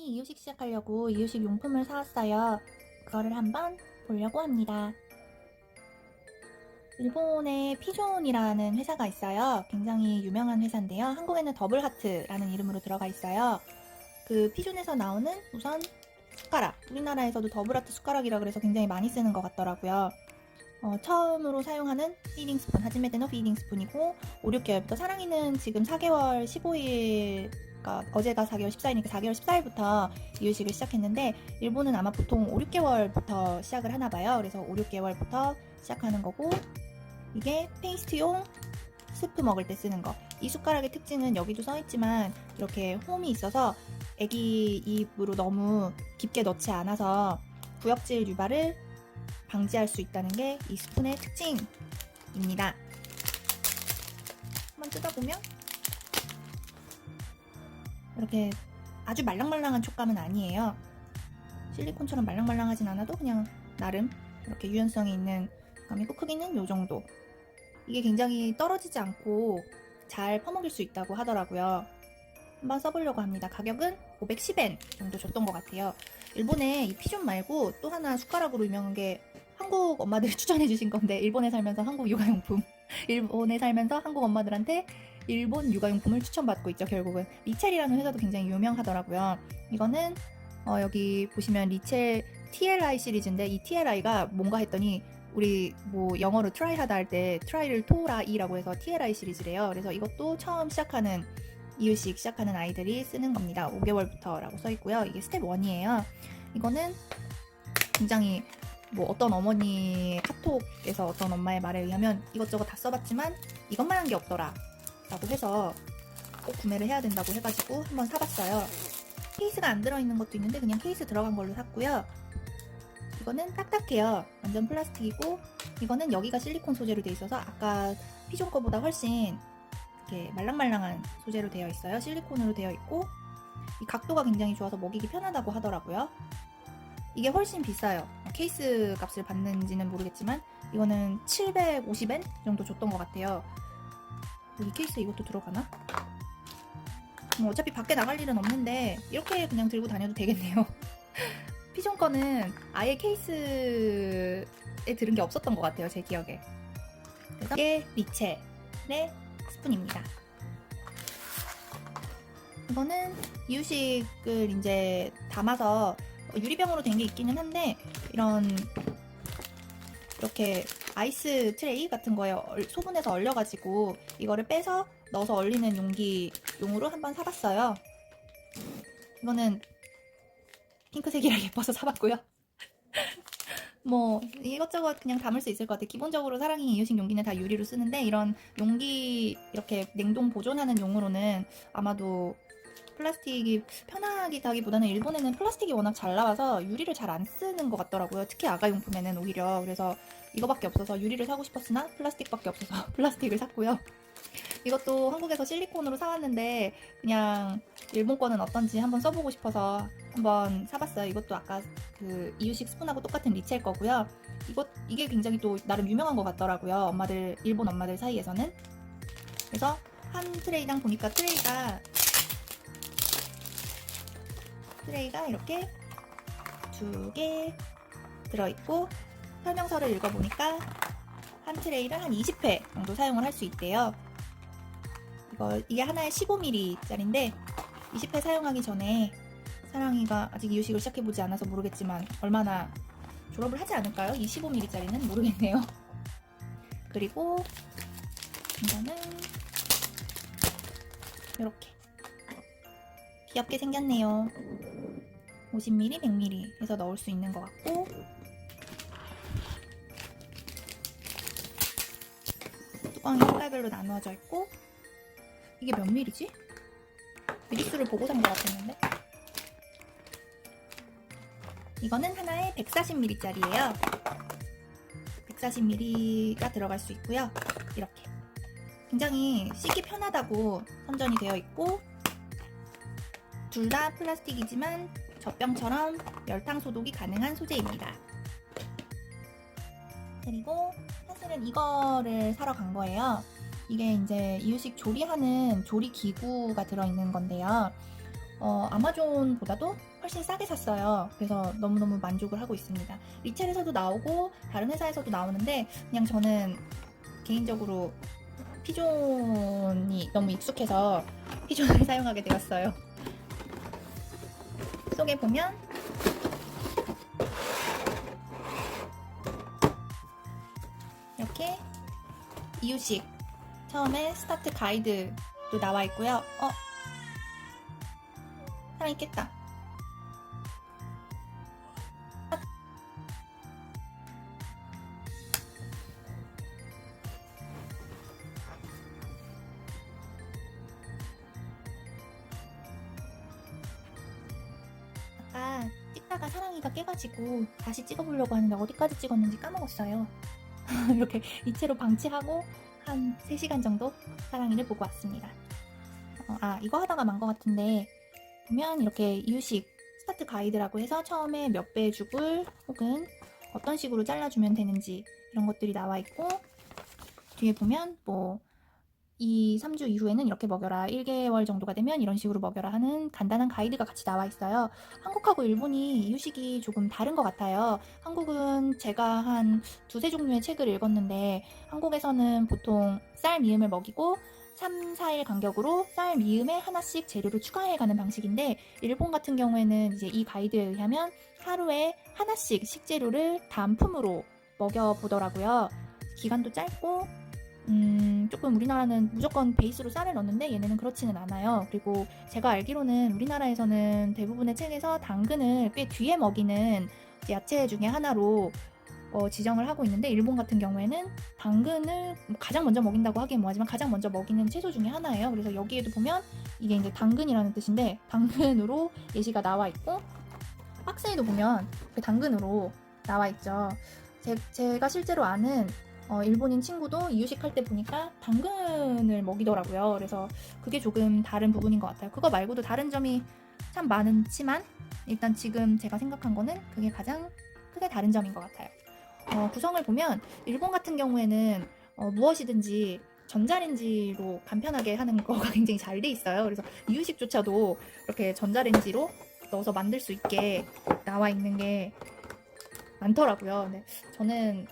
이유식 시작하려고 이유식 용품을 사왔어요. 그거를 한번 보려고 합니다. 일본에 피존이라는 회사가 있어요. 굉장히 유명한 회사인데요. 한국에는 더블하트라는 이름으로 들어가 있어요. 그 피존에서 나오는 우선 숟가락, 우리나라에서도 더블하트 숟가락이라 그래서 굉장히 많이 쓰는 것 같더라고요. 처음으로 사용하는 피딩 스푼, 하지메데노 피딩 스푼이고 5, 6개월부터 사랑이는 지금 4개월 15일, 그러니까 어제가 4개월 14일이니까 4개월 14일부터 이유식을 시작했는데 일본은 아마 보통 5, 6개월부터 시작을 하나 봐요. 그래서 5, 6개월부터 시작하는 거고, 이게 페이스트용 스프 먹을 때 쓰는 거. 이 숟가락의 특징은 여기도 써있지만 이렇게 홈이 있어서 애기 입으로 너무 깊게 넣지 않아서 구역질 유발을 방지할 수 있다는 게 이 스푼의 특징입니다. 한번 뜯어보면 이렇게 아주 말랑말랑한 촉감은 아니에요. 실리콘처럼 말랑말랑하진 않아도 그냥 나름 이렇게 유연성이 있는 감이고, 크기는 이 정도. 이게 굉장히 떨어지지 않고 잘 퍼먹일 수 있다고 하더라고요. 한번 써보려고 합니다. 가격은 510엔 정도 줬던 것 같아요. 일본에 이 피존 말고 또 하나 숟가락으로 유명한 게 한국 엄마들이 추천해주신 건데, 일본에 살면서 한국 육아용품 일본에 살면서 한국 엄마들한테 일본 육아용품을 추천받고 있죠. 결국은 리첼이라는 회사도 굉장히 유명하더라고요. 이거는 여기 보시면 리첼 TLI 시리즈인데, 이 TLI가 뭔가 했더니 우리 뭐 영어로 트라이 하다 할 때 트라이를 토라이라고 해서 TLI 시리즈래요. 그래서 이것도 처음 시작하는 이유식 시작하는 아이들이 쓰는 겁니다. 5개월부터 라고 써있고요. 이게 스텝 1이에요. 이거는 굉장히 뭐 어떤 어머니 카톡에서 어떤 엄마의 말에 의하면 이것저것 다 써봤지만 이것만 한 게 없더라 라고 해서 꼭 구매를 해야 된다고 해가지고 한번 사봤어요. 케이스가 안 들어있는 것도 있는데 그냥 케이스 들어간 걸로 샀고요. 이거는 딱딱해요. 완전 플라스틱이고, 이거는 여기가 실리콘 소재로 되어 있어서 아까 피존 거보다 훨씬 이렇게 말랑말랑한 소재로 되어 있어요. 실리콘으로 되어 있고, 이 각도가 굉장히 좋아서 먹이기 편하다고 하더라고요. 이게 훨씬 비싸요. 케이스 값을 받는지는 모르겠지만 이거는 750엔 정도 줬던 것 같아요. 이 케이스에 이것도 들어가나? 어차피 밖에 나갈 일은 없는데 이렇게 그냥 들고 다녀도 되겠네요. 피존 거는 아예 케이스에 들은 게 없었던 것 같아요, 제 기억에. 그래서 이게 리첼의 스푼입니다. 이거는 이유식을 이제 담아서 유리병으로 된 게 있기는 한데, 이렇게 아이스 트레이 같은 거에 소분해서 얼려가지고 이거를 빼서 넣어서 얼리는 용기용으로 한번 사봤어요. 이거는 핑크색이라 예뻐서 사봤고요. 뭐 이것저것 그냥 담을 수 있을 것 같아요. 기본적으로 사랑이 이유식 용기는 다 유리로 쓰는데, 이런 용기 이렇게 냉동 보존하는 용으로는 아마도 플라스틱이 편하기보다는 일본에는 플라스틱이 워낙 잘 나와서 유리를 잘 안 쓰는 것 같더라고요. 특히 아가용품에는 오히려. 그래서 이거밖에 없어서 유리를 사고 싶었으나 플라스틱밖에 없어서 플라스틱을 샀고요. 이것도 한국에서 실리콘으로 사왔는데 그냥 일본 거는 어떤지 한번 써보고 싶어서 한번 사봤어요. 이것도 아까 그 이유식 스푼하고 똑같은 리첼 거고요. 이게 굉장히 또 나름 유명한 것 같더라고요. 일본 엄마들 사이에서는. 그래서 한 트레이당 보니까 트레이가 이렇게 2개 들어있고, 설명서를 읽어보니까 한 트레이를 한 20회 정도 사용을 할 수 있대요. 이게 하나에 15ml 짜리인데 20회 사용하기 전에 사랑이가 아직 이유식을 시작해보지 않아서 모르겠지만 얼마나 졸업을 하지 않을까요? 이 15ml 짜리는 모르겠네요. 그리고 이거는 이렇게 귀엽게 생겼네요. 50ml, 100ml 해서 넣을 수 있는 것 같고, 뚜껑이 색깔별로 나누어져 있고, 이게 몇 밀이지? 미리수를 보고 산 것 같았는데, 이거는 하나에 140ml 짜리예요. 140ml가 들어갈 수 있고요. 이렇게 굉장히 씻기 편하다고 선전이 되어 있고, 둘 다 플라스틱이지만 젖병처럼 열탕 소독이 가능한 소재입니다. 그리고 사실은 이거를 사러 간 거예요. 이게 이제 이유식 조리하는 조리 기구가 들어있는 건데요. 아마존보다도 훨씬 싸게 샀어요. 그래서 너무너무 만족을 하고 있습니다. 리첼에서도 나오고 다른 회사에서도 나오는데 그냥 저는 개인적으로 피존이 너무 익숙해서 피존을 사용하게 되었어요. 속에 보면 이렇게 이유식 처음에 스타트 가이드도 나와 있고요. 살아있겠다. 아까 찍다가 사랑이가 깨가지고 다시 찍어보려고 하는데 어디까지 찍었는지 까먹었어요. 이렇게 이체로 방치하고 한 3시간 정도 사랑이를 보고 왔습니다. 이거 하다가 만 것 같은데 보면 이렇게 이유식 스타트 가이드라고 해서 처음에 몇 배 죽을 혹은 어떤 식으로 잘라주면 되는지 이런 것들이 나와 있고, 뒤에 보면 뭐 3주 이후에는 이렇게 먹여라, 1개월 정도가 되면 이런 식으로 먹여라 하는 간단한 가이드가 같이 나와 있어요. 한국하고 일본이 이유식이 조금 다른 것 같아요. 한국은 제가 한 2-3 종류의 책을 읽었는데 한국에서는 보통 쌀 미음을 먹이고 3-4일 간격으로 쌀 미음에 하나씩 재료를 추가해가는 방식인데, 일본 같은 경우에는 이제 이 가이드에 의하면 하루에 하나씩 식재료를 단품으로 먹여보더라고요. 기간도 짧고 조금 우리나라는 무조건 베이스로 쌀을 넣는데 얘네는 그렇지는 않아요. 그리고 제가 알기로는 우리나라에서는 대부분의 책에서 당근을 꽤 뒤에 먹이는 야채 중에 하나로 지정을 하고 있는데, 일본 같은 경우에는 당근을 가장 먼저 먹인다고 하긴 뭐하지만 가장 먼저 먹이는 채소 중에 하나예요. 그래서 여기에도 보면 이게 이제 당근이라는 뜻인데 당근으로 예시가 나와 있고, 박스에도 보면 그 당근으로 나와 있죠. 제가 실제로 아는 일본인 친구도 이유식 할 때 보니까 당근을 먹이더라고요. 그래서 그게 조금 다른 부분인 것 같아요. 그거 말고도 다른 점이 참 많지만 일단 지금 제가 생각한 거는 그게 가장 크게 다른 점인 것 같아요. 구성을 보면 일본 같은 경우에는 무엇이든지 전자레인지로 간편하게 하는 거가 굉장히 잘 돼 있어요. 그래서 이유식조차도 이렇게 전자레인지로 넣어서 만들 수 있게 나와 있는 게 많더라고요. 근데 저는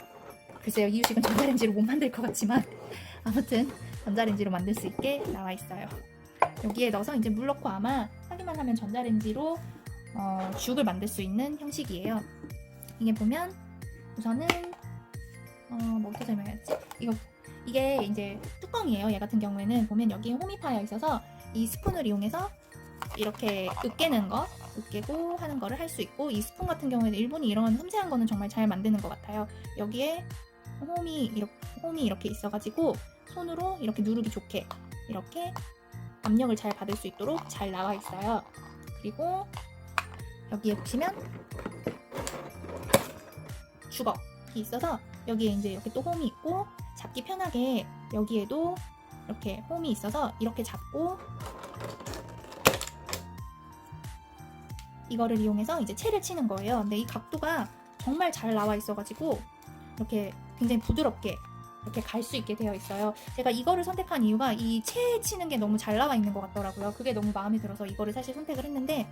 글쎄요, 이유식은 전자레인지로 못 만들 것 같지만 아무튼 전자레인지로 만들 수 있게 나와 있어요. 여기에 넣어서 이제 물 넣고 아마 하기만 하면 전자레인지로 죽을 만들 수 있는 형식이에요. 이게 보면 우선은 뭐부터 설명해야지? 이게 이제 뚜껑이에요. 얘 같은 경우에는 보면 여기에 홈이 파여 있어서 이 스푼을 이용해서 이렇게 으깨고 하는 거를 할 수 있고, 이 스푼 같은 경우에는 일본이 이런 섬세한 거는 정말 잘 만드는 것 같아요. 여기에 홈이 이렇게 있어가지고 손으로 이렇게 누르기 좋게 이렇게 압력을 잘 받을 수 있도록 잘 나와 있어요. 그리고 여기에 보시면 주걱이 있어서 여기에 이제 이렇게 또 홈이 있고, 잡기 편하게 여기에도 이렇게 홈이 있어서 이렇게 잡고 이거를 이용해서 이제 채를 치는 거예요. 근데 이 각도가 정말 잘 나와 있어가지고 이렇게 굉장히 부드럽게 이렇게 갈 수 있게 되어 있어요. 제가 이거를 선택한 이유가 이 채 치는 게 너무 잘 나와 있는 것 같더라고요. 그게 너무 마음에 들어서 이거를 사실 선택을 했는데,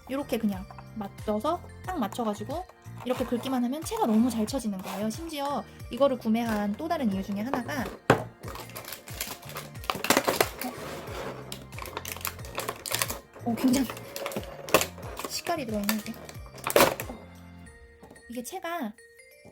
이렇게 그냥 맞춰서 딱 맞춰가지고 이렇게 긁기만 하면 채가 너무 잘 쳐지는 거예요. 심지어 이거를 구매한 또 다른 이유 중에 하나가 굉장히 식갈이 들어있는 이게 채가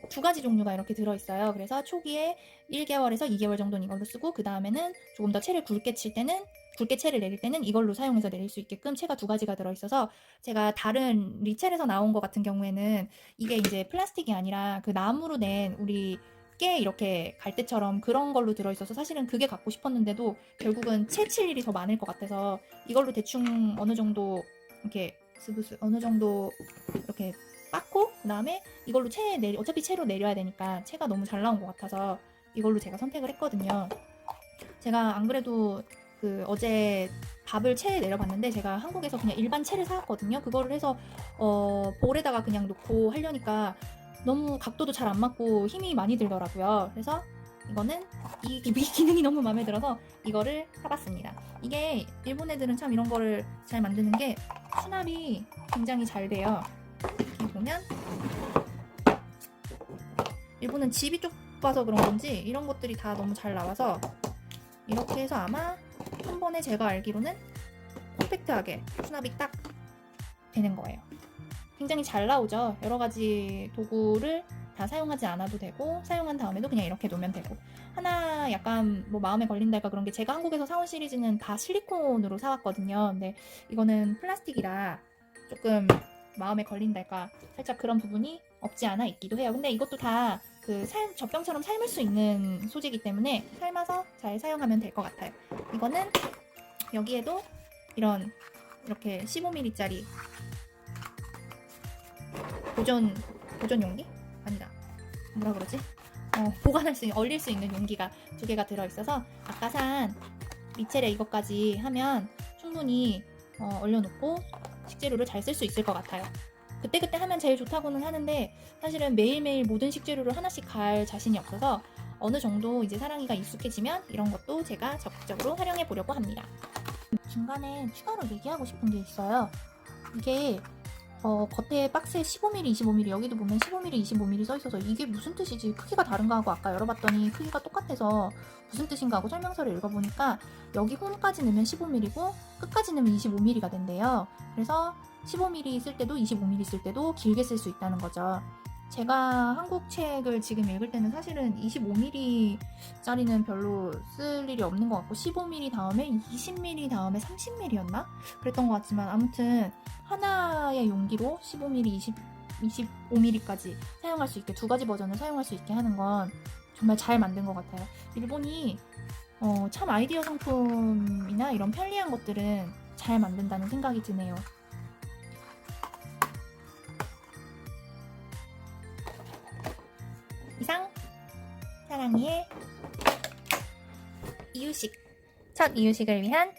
2가지 종류가 이렇게 들어있어요. 그래서 초기에 1개월에서 2개월 정도는 이걸로 쓰고, 그 다음에는 조금 더 채를 굵게 채를 내릴 때는 이걸로 사용해서 내릴 수 있게끔 채가 2가지가 들어있어서, 제가 다른 리첼에서 나온 것 같은 경우에는 이게 이제 플라스틱이 아니라 그 나무로 낸 우리 깨 이렇게 갈대처럼 그런 걸로 들어있어서 사실은 그게 갖고 싶었는데도 결국은 채 칠 일이 더 많을 것 같아서 이걸로 대충 어느 정도 이렇게 어느 정도 이렇게 빻고, 그 다음에 이걸로 어차피 채로 내려야 되니까 채가 너무 잘 나온 것 같아서 이걸로 제가 선택을 했거든요. 제가 안 그래도 어제 밥을 채에 내려봤는데 제가 한국에서 그냥 일반 채를 사왔거든요. 그거를 해서 볼에다가 그냥 놓고 하려니까 너무 각도도 잘 안 맞고 힘이 많이 들더라고요. 그래서 이거는 이 기능이 너무 마음에 들어서 이거를 사봤습니다. 이게 일본 애들은 참 이런 거를 잘 만드는 게 수납이 굉장히 잘 돼요. 여기 보면 일본은 집이 좁아서 그런 건지 이런 것들이 다 너무 잘 나와서 이렇게 해서 아마 한 번에 제가 알기로는 콤팩트하게 수납이 딱 되는 거예요. 굉장히 잘 나오죠. 여러 가지 도구를 다 사용하지 않아도 되고 사용한 다음에도 그냥 이렇게 놓으면 되고 하나 약간 뭐 마음에 걸린달까 그런 게 제가 한국에서 사온 시리즈는 다 실리콘으로 사왔거든요. 근데 이거는 플라스틱이라 조금 마음에 걸린달까 살짝 그런 부분이 없지 않아 있기도 해요. 근데 이것도 다 그 젖병처럼 삶을 수 있는 소재이기 때문에 삶아서 잘 사용하면 될 것 같아요. 이거는 여기에도 이렇게 15mm짜리 보존 용기? 아니다. 뭐라 그러지? 보관할 수 있는, 얼릴 수 있는 용기가 2개가 들어있어서 아까 산 미첼에 이것까지 하면 충분히 얼려놓고 식재료를 잘 쓸 수 있을 것 같아요. 그때그때 하면 제일 좋다고는 하는데 사실은 매일매일 모든 식재료를 하나씩 갈 자신이 없어서 어느 정도 이제 사랑이가 익숙해지면 이런 것도 제가 적극적으로 활용해 보려고 합니다. 중간에 추가로 얘기하고 싶은 게 있어요. 이게 겉에 박스에 15mm, 25mm 여기도 보면 15mm, 25mm 써있어서 이게 무슨 뜻이지? 크기가 다른가 하고 아까 열어봤더니 크기가 똑같아서 무슨 뜻인가 하고 설명서를 읽어보니까 여기 홈까지 넣으면 15mm고 끝까지 넣으면 25mm가 된대요. 그래서 15mm 쓸 때도 25mm 쓸 때도 길게 쓸 수 있다는 거죠. 제가 한국 책을 지금 읽을 때는 사실은 25mm짜리는 별로 쓸 일이 없는 것 같고 15mm 다음에 20mm 다음에 30mm였나? 그랬던 것 같지만 아무튼 하나의 용기로 15mm, 25mm까지 사용할 수 있게 2가지 버전을 사용할 수 있게 하는 건 정말 잘 만든 것 같아요. 일본이 참 아이디어 상품이나 이런 편리한 것들은 잘 만든다는 생각이 드네요. 이상 사랑이의 이유식 첫 이유식을 위한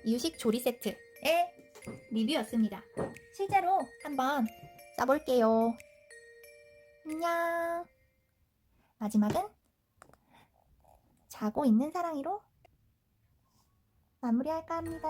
이유식 조리 세트의 리뷰였습니다. 실제로 한번 써볼게요. 안녕. 마지막은 자고 있는 사랑이로 마무리할까 합니다.